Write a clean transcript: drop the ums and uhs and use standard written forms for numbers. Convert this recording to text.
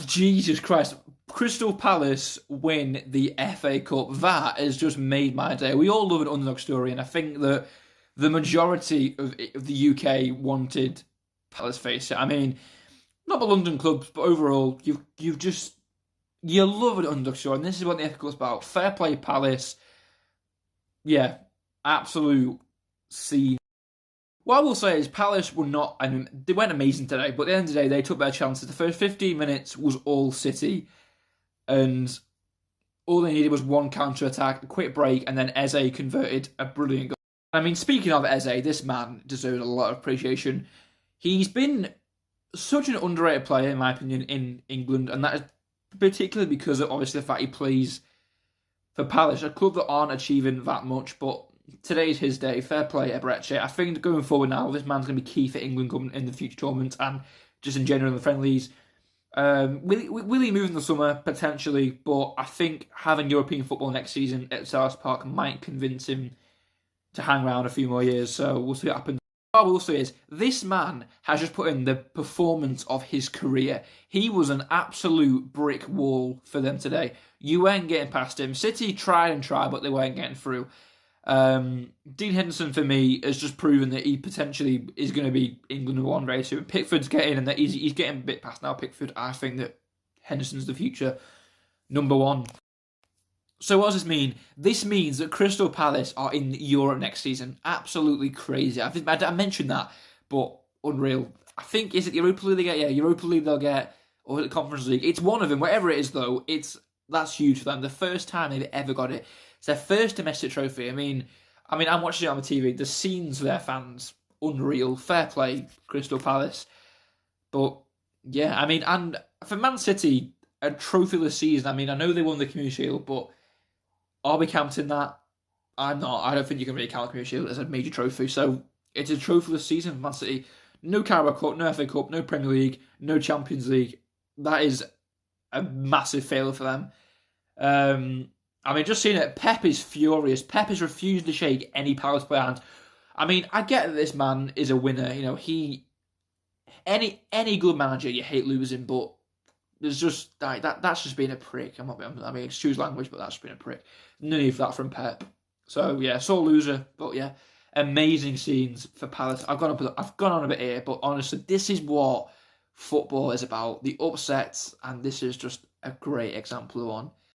Jesus Christ. Crystal Palace win the FA Cup. That has just made my day. We all love an underdog story, and I think that the majority of the UK wanted Palace face it. I mean, not the London clubs, but overall, you love an underdog story, and this is what the FA Cup's about. Fair play, Palace. Yeah, absolute scene. What I will say is Palace were not, I mean, they weren't amazing today, but at the end of the day, they took their chances. The first 15 minutes was all City, and all they needed was one counter-attack, a quick break, and then Eze converted a brilliant goal. I mean, speaking of Eze, this man deserves a lot of appreciation. He's been such an underrated player, in my opinion, in England, and that is particularly because of, obviously, the fact he plays for Palace, a club that aren't achieving that much, but today's his day. Fair play, Eberechi. I think going forward now, this man's going to be key for England in the future tournaments and just in general in the friendlies. Will he move in the summer? Potentially, but I think having European football next season at Selhurst Park might convince him to hang around a few more years, so we'll see what happens. What I will say is, this man has just put in the performance of his career. He was an absolute brick wall for them today. You weren't getting past him. City tried and tried, but they weren't getting through. Dean Henderson, for me, has just proven that he potentially is going to be England number one very soon. Pickford's getting, and that he's getting a bit past now Pickford. I think that Henderson's the future number one. So what does this mean? This means that Crystal Palace are in Europe next season. Absolutely crazy. I mentioned that, but unreal. I think, is it Europa League they get? Yeah, Europa League they'll get, or the Conference League. It's one of them. Whatever it is, though, that's huge for them. The first time they've ever got it. It's their first domestic trophy. I mean, I'm watching it on the TV. The scenes for their fans, unreal. Fair play, Crystal Palace. But, yeah, I mean, and for Man City, a trophyless season. I mean, I know they won the Community Shield, but are we counting that? I'm not. I don't think you can really count the Community Shield as a major trophy. So it's a trophyless season for Man City. No Carabao Cup, no FA Cup, no Premier League, no Champions League. That is a massive failure for them. I mean, just seeing it, Pep is furious. Pep has refused to shake any Palace player hand. I mean, I get that this man is a winner. You know, any good manager, you hate losing, but there's just that's just being a prick. I mean, excuse language, but that's been a prick. No need for that from Pep. So yeah, sore loser, but yeah, amazing scenes for Palace. I've gone on a bit here, but honestly, this is what football is about. The upsets, and this is just a great example of one.